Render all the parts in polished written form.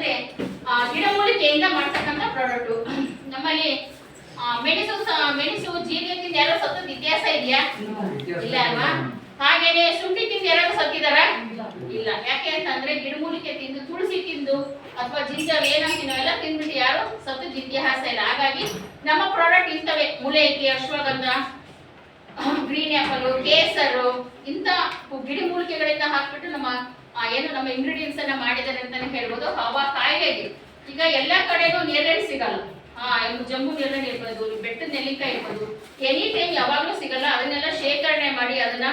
ಅಂತಂದ್ರೆ ಗಿಡಮೂಲಿಕೆಯಿಂದ ಮಾಡ್ತಕ್ಕಂಥ ಪ್ರಾಡಕ್ಟ್. ನಮ್ಮಲ್ಲಿ ಮೆಣಸು ಜೀರಿಗೆ ತಿಂದು ಯಾರೋ ಸತ್ತದ ಇತಿಹಾಸ ಇದೆಯಾ? ಇಲ್ಲ ಅಲ್ವಾ? ಹಾಗೇನೆ ಶುಂಠಿ ತಿಂದು ಯಾರು ಸತ್ತಿದಾರ? ಇಲ್ಲ. ಯಾಕೆ ಅಂತಂದ್ರೆ ಗಿಡಮೂಲಿಕೆ ತಿಂದು, ತುಳಸಿ ತಿಂದು ಅಥವಾ ಜಿಂಜರ್ ಏನಂತೀವಿ ನಾವೆಲ್ಲ ತಿಂದ್ಬಿಟ್ಟು ಯಾರು ಸತ್ತದ ಇತಿಹಾಸ ಇಲ್ಲ. ಹಾಗಾಗಿ ನಮ್ಮ ಪ್ರಾಡಕ್ಟ್ ಇಂಥವೇ: ಮುಲೇಕಿ, ಅಶ್ವಗಂಧ, ಗ್ರೀನ್ ಆಪಲ್, ಕೇಸರು, ಇಂಥ ಗಿಡಮೂಲಿಕೆಗಳಿಂದ ಹಾಕ್ಬಿಟ್ಟು ನಮ್ಮ ನಮ್ಮ ಇಂಗ್ರೀಡಿಯೆಂಟ್ಸ್ ಅನ್ನ ಮಾಡಿದ್ದಾರೆ ಅಂತಾನೆ ಹೇಳ್ಬೋದು. ಕಾಯಿಲೆಗೆ ಈಗ ಎಲ್ಲಾ ಕಡೆನೂ ನೇರಳೆ ಸಿಗಲ್ಲ. ಜಂಬು ನೇರಳೆ ಇರ್ಬೋದು, ಬೆಟ್ಟದ ನೆಲ್ಲಿಕಾಯಿ ಇರ್ಬೋದು, ಎನಿ ಟೈಮ್ ಯಾವಾಗ್ಲೂ ಸಿಗಲ್ಲ. ಅದನ್ನೆಲ್ಲ ಶೇಖರಣೆ ಮಾಡಿ ಅದನ್ನ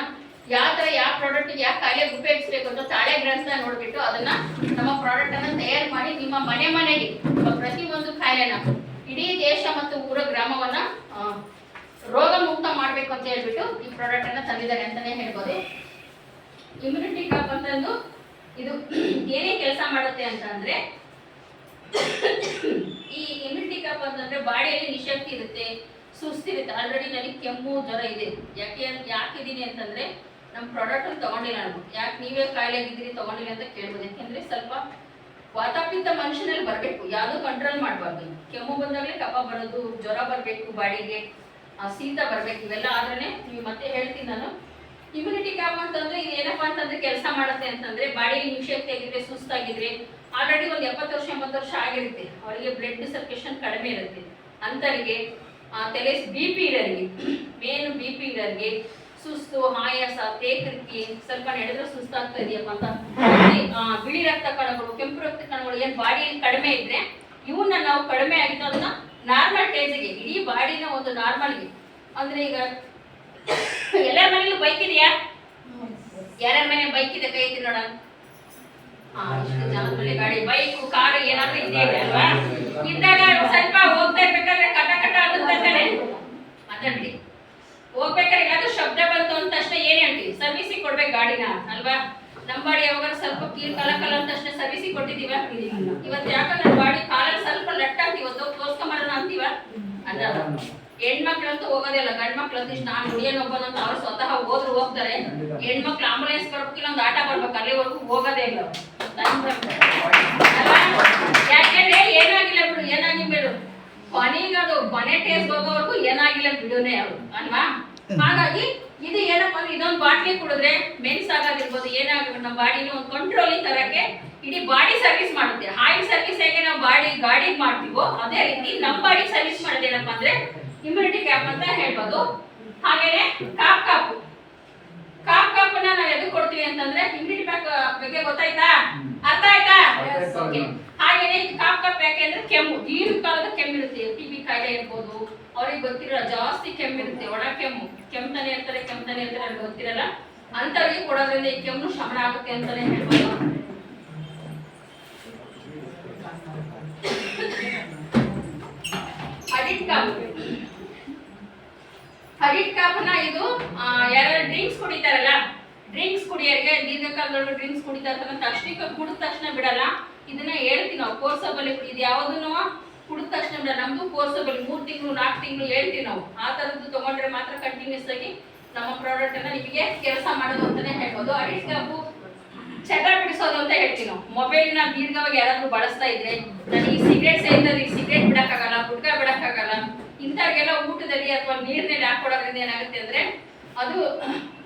ಯಾವ ಪ್ರಾಡಕ್ಟ್ ಯಾವ ಕಾಯಿಲೆಗೆ ಉಪಯೋಗಿಸ್ಬೇಕು ಅಂತ ತಾಳೆ ಗ್ರಂಥ ನೋಡ್ಬಿಟ್ಟು ಅದನ್ನ ನಮ್ಮ ಪ್ರಾಡಕ್ಟ್ ಅನ್ನ ತಯಾರು ಮಾಡಿ ನಿಮ್ಮ ಮನೆಗೆ ಪ್ರತಿಯೊಂದು ಕಾಯಿಲೆನ ಇಡೀ ದೇಶ ಮತ್ತು ಊರ ಗ್ರಾಮವನ್ನ ರೋಗ ಮುಕ್ತ ಮಾಡ್ಬೇಕು ಅಂತ ಹೇಳ್ಬಿಟ್ಟು ಈ ಪ್ರಾಡಕ್ಟ್ ಅನ್ನ ತಂದಿದ್ದಾರೆ ಅಂತಾನೆ ಹೇಳ್ಬೋದು. ಇಮ್ಯುನಿಟಿ ಕಪ್ ಅಂತಂದು ಇದು ಏನೇ ಕೆಲಸ ಮಾಡುತ್ತೆ ಅಂತಂದ್ರೆ, ಈ ಇಮ್ಯುನಿಟಿ ಕಪ್ ಅಂತಂದ್ರೆ ಬಾಡಿಯಲ್ಲಿ ನಿಶಕ್ತಿ ಇರುತ್ತೆ, ಸುಸ್ತಿರುತ್ತೆ. ಆಲ್ರೆಡಿ ನನಗೆ ಕೆಮ್ಮು ಜ್ವರ ಇದೆ. ಯಾಕಿದೀನಿ ಅಂತಂದ್ರೆ ನಮ್ಮ ಪ್ರಾಡಕ್ಟ್ ತಗೊಂಡಿಲ್ಲ ನಾನು. ಯಾಕೆ ನೀವೇ ಕಾಯಿಲೆಗಿದ್ದೀರಿ ತಗೊಂಡಿಲ್ಲ ಅಂತ ಕೇಳ್ಬೋದು. ಯಾಕೆಂದ್ರೆ ಸ್ವಲ್ಪ ವಾತಾಪಿತ್ತ ಮನುಷ್ಯನಲ್ಲಿ ಬರ್ಬೇಕು, ಯಾವುದು ಕಂಟ್ರೋಲ್ ಮಾಡಬಾರ್ದು. ಕೆಮ್ಮು ಬಂದಾಗಲೇ ಕಫ ಬರೋದು, ಜ್ವರ ಬರಬೇಕು, ಬಾಡಿಗೆ ಶೀತ ಬರ್ಬೇಕು, ಇವೆಲ್ಲ ಆದ್ರೆ ನೀವು ಮತ್ತೆ ಹೇಳ್ತೀನಿ ನಾನು. ಇಮ್ಯುನಿಟಿ ಕ್ಯಾಪ್ ಅಂತಂದ್ರೆ ಇದು ಏನಪ್ಪಾ ಅಂತಂದ್ರೆ ಕೆಲಸ ಮಾಡುತ್ತೆ ಅಂತಂದ್ರೆ, ಬಾಡಿಯಲ್ಲಿ ನಿಶಕ್ತಿ ಆಗಿದ್ರೆ, ಸುಸ್ತಾಗಿದ್ರೆ, ಆಲ್ರೆಡಿ ಒಂದು 70 ವರ್ಷ 80 ವರ್ಷ ಆಗಿರುತ್ತೆ, ಅವರಿಗೆ ಬ್ಲಡ್ ಸರ್ಕ್ಯುಲೇಷನ್ ಕಡಿಮೆ ಇರುತ್ತೆ, ಅಂತವರಿಗೆ ತಲೆ BP ಇರೋರಿಗೆ, ಮೇನ್ BP ಇರೋರಿಗೆ, ಸುಸ್ತು, ಆಯಾಸ, ತೇಕರಿಕೆ, ಸ್ವಲ್ಪ ನಡೆದ್ರೆ ಸುಸ್ತಾಗ್ತಾ ಇದೆಯಪ್ಪ ಅಂತ, ಬಿಳಿ ರಕ್ತ ಕಣಗಳು, ಕೆಂಪು ರಕ್ತ ಕಣಗಳು ಏನ್ ಬಾಡಿಯಲ್ಲಿ ಕಡಿಮೆ ಇದ್ರೆ ಇವನ್ನ ನಾವು ಕಡಿಮೆ ಆಗಿದ್ದು ಅದನ್ನ ನಾರ್ಮಲ್ ಸ್ಟೇಜ್ಗೆ, ಇಡೀ ಬಾಡಿನ ಒಂದು ನಾರ್ಮಲ್ಗೆ ಅಂದ್ರೆ, ಈಗ ಎಲ್ಲರ ಮನೇಲೂ ಬೈಕ್ ಇದೆಯಾ? ಯಾರ್ಯಾರ ಮನೆ ಬೈಕ್ ಇದೆ ಕೈ ಎತ್ತಿ ನೋಡೋಣ. ಇಷ್ಟು ಜನದ ಮನೆ ಗಾಡಿ, ಬೈಕು, ಕಾರು ಏನಾದ್ರೂ ಇದೆ ಅಲ್ವಾ? ಇದ್ದಾಗ ಸ್ವಲ್ಪ ಹೋಗ್ತಾ ಇರ್ಬೇಕಾದ್ರೆ ಕಟ ಕಟ ಅನ್ನುತ್ತಾನೆ ಮಾತಾಡ್ಬಿಡಿ. ಹೋಗ್ಬೇಕಾದ್ರೆ ಏನಾದ್ರೂ ಶಬ್ದ ಬಂತು ಅಂತ ತಕ್ಷಣ ಏನ್ ಹೇಳ್ತೀವಿ? ಸರ್ವಿಸಿಗೆ ಕೊಡ್ಬೇಕು ಗಾಡಿನ ಅಲ್ವಾ? ನಮ್ಮ ಬಾಡಿ ಯಾವಾಗ ಸ್ವಲ್ಪ ಕಲ ಅಂತ ತಕ್ಷಣ ಸರ್ವಿಸಿಗೆ ಕೊಟ್ಟಿದೀವ? ಇವತ್ತು ಯಾಕಂದ್ರೆ ನಮ್ಮ ಬಾಡಿ ಕಾಲಲ್ಲಿ ಸ್ವಲ್ಪ ಲಟ್ ಆಗ್ತೀವಿ, ಇವತ್ತು ತೋರ್ಸ್ಕೊಂಬರೋಣ ಅಂತೀವ ಅಲ್ಲ. ಹೆಣ್ಮಕ್ಳಂತೂ ಹೋಗೋದಿಲ್ಲ, ಗಂಡ್ ಮಕ್ಳಂತೂ ಇಷ್ಟ ನಾನು ಹುಡಿಯೋನೊಬ್ಬನಂತ ಅವ್ರು ಸ್ವತಃ ಹೋದ್ರು ಹೋಗ್ತಾರೆ. ಹೆಣ್ಮಕ್ಳು ಆಂಬುಲೆನ್ಸ್ ಬರ್ಬೇಕಿಲ್ಲ, ಒಂದು ಆಟ ಬರ್ಬೇಕು, ಅಲ್ಲಿವರೆಗೂ ಹೋಗೋದೇ ಇಲ್ಲ. ಯಾಕೆಂದ್ರೆ ಏನಾಗಿಲ್ಲ ಬಿಡು, ಏನಾಗಿಲ್ಲ ಕೊನೆಗದು ಕೊನೆ ಟೇಸ್ಟ್ ಹೋಗೋವರೆಗೂ ಏನಾಗಿಲ್ಲ ಬಿಡುನೇ ಅವರು ಅಲ್ವಾ? ಹಾಗಾಗಿ ಇದು ಏನಪ್ಪ ಅಂದ್ರೆ, ಇದೊಂದು ಬಾಟ್ಲಿ ಕುಡಿದ್ರೆ ಮೆನ್ಸಾಗೋದಿರ್ಬೋದು, ಏನಾಗುತ್ತೆ ನಮ್ಮ ಬಾಡಿನ ಒಂದು ಕಂಟ್ರೋಲಿಂಗ್ ತರಕ್ಕೆ ಇಡೀ ಬಾಡಿ ಸರ್ವಿಸ್ ಮಾಡುತ್ತೆ. ಆಯಿಲ್ ಸರ್ವಿಸ್ ಹೇಗೆ ನಾವು ಗಾಡಿಗೆ ಮಾಡ್ತೀವೋ ಅದೇ ರೀತಿ ನಮ್ಮ ಬಾಡಿ ಸರ್ವಿಸ್ ಮಾಡೋದು ಏನಪ್ಪಾ ಅಂದ್ರೆ ಇಮ್ಯುನಿಟಿ ಕ್ಯಾಪ್ ಅಂತ ಹೇಳ್ಬೋದು. ಹಾಗೇನೆ ಕಾಪನ್ನ ನಾವು ಎದಕ್ಕೆ ಕೊಡ್ತೀವಿ ಅಂತಂದ್ರೆ, ಇಮ್ಯುನಿಟಿ ಪ್ಯಾಕ್ ಬಗ್ಗೆ ಗೊತ್ತಾಯ್ತಾ? ಅರ್ಥ ಆಯ್ತಾ? ಹಾಗೇನೆ ಕಾಪ್ ಯಾಕೆ ಅಂದ್ರೆ ಕೆಮ್ಮು, ದೀರ್ಘಕಾಲದ ಕೆಮ್ಮಿರುತ್ತೆ, TB ಕಾಯಿಲೆ ಇರ್ಬೋದು, ಅವ್ರಿಗೆ ಗೊತ್ತಿರಲ್ಲ, ಜಾಸ್ತಿ ಕೆಮ್ಮಿರುತ್ತೆ, ಒಣ ಕೆಮ್ತಾನೆ ಇರ್ತಾರೆ ಅವ್ರಿಗೆ ಗೊತ್ತಿರಲ್ಲ, ಅಂತವ್ರಿಗೆ ಕೊಡೋದ್ರಿಂದ ಈ ಕೆಮ್ಮು ಶಮನ ಆಗುತ್ತೆ ಅಂತಾನೆ ಹೇಳ್ಬೋದು. ಅಡಿಟ್ ಕಾಪನ್ನ ಇದು ಯಾರು ಡ್ರಿಂಕ್ಸ್ ಕುಡಿತಾರಲ್ಲ, ಡ್ರಿಂಕ್ಸ್ ಕುಡಿಯೋರಿಗೆ ದೀರ್ಘಕಾಲದೊಳಗೆ ಡ್ರಿಂಕ್ಸ್ ಕುಡಿತಾ ಇರ್ತಾರೆ, ತಕ್ಷಣ ಕುಡಿದ ತಕ್ಷಣ ಬಿಡಲ್ಲ. ಇದನ್ನ ಹೇಳ್ತೀವಿ ನಾವು ಫೋರ್ಸಬಲ್, ಇದು ಯಾವುದನ್ನು ಕುಡಿದ ತಕ್ಷಣ ಬಿಡಲ್ಲ. ನಮ್ದು ಫೋರ್ಸಬಲ್ 3 ತಿಂಗಳು 4 ತಿಂಗಳು ಹೇಳ್ತೀವಿ ನಾವು. ಆ ತರದ್ದು ತಗೊಂಡ್ರೆ ಮಾತ್ರ ಕಂಟಿನ್ಯೂಸ್ ಆಗಿ ನಮ್ಮ ಪ್ರಾಡಕ್ಟ್ ಅನ್ನ ನಿಮಗೆ ಕೆಲಸ ಮಾಡೋದು ಅಂತಾನೆ ಹೇಳ್ಬೋದು. ಅಡಿಟ್ ಕಾಪು ಚಟ ಬಿಡಿಸೋದು ಅಂತ ಹೇಳ್ತೀವಿ ನಾವು. ಮೊಬೈಲ್ ನ ದೀರ್ಘವಾಗಿ ಯಾರಾದ್ರೂ ಬಳಸ್ತಾ ಇದ್ರೆ, ನನಗೆ ಸಿಗರೇಟ್ ಸೇರಿದ್ರೆ ಸಿಗರೇಟ್ ಬಿಡಕ್ಕಾಗಲ್ಲ, ಗುಟ್ಕಾ ಬಿಡಕ್ಕಾಗಲ್ಲ, ಇಂಥವ್ರಿಗೆಲ್ಲ ಊಟದಲ್ಲಿ ಅಥವಾ ನೀರಿನಲ್ಲಿ ಹಾಕೊಡೋದ್ರಿಂದ ಏನಾಗುತ್ತೆ ಅಂದ್ರೆ, ಅದು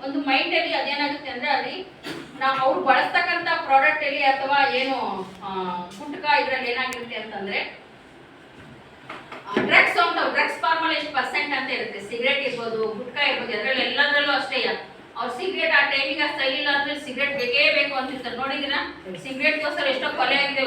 ಒಂದು ಮೈಂಡ್ ಅಲ್ಲಿ ಅದೇನಾಗುತ್ತೆ ಅಂದ್ರೆ, ಅಲ್ಲಿ ನಾವು ಅವ್ರು ಬಳಸ್ತಕ್ಕಂಥ ಪ್ರಾಡಕ್ಟ್ ಅಲ್ಲಿ ಅಥವಾ ಏನು ಗುಟ್ಕಾ ಇದ್ರಲ್ಲಿ ಏನಾಗಿರುತ್ತೆ ಅಂತಂದ್ರೆ, ಡ್ರಗ್ಸ್ ಫಾರ್ಮಲ್ಲಿ ಎಷ್ಟು % ಅಂತ ಇರುತ್ತೆ. ಸಿಗರೇಟ್ ಇರ್ಬೋದು, ಗುಟ್ಕಾ ಇರ್ಬೋದು, ಅದರಲ್ಲಿ ಎಲ್ಲದರಲ್ಲೂ ಅಷ್ಟೇ. ಅವ್ರು ಸಿಗರೇಟ್ ಆ ಟೈಮಿಗೆ ಸ್ಟೈಲ್ ಇಲ್ಲ ಅಂದ್ರೆ ಸಿಗರೇಟ್ ಬೇಕೇ ಬೇಕು ಅಂತಿರ್ತಾರೆ. ನೋಡಿದಿರಾ? ಸಿಗರೇಟ್ಗೋಸ್ಕರ ಎಷ್ಟೋ ಕೊಲೆ ಆಗಿದೆ.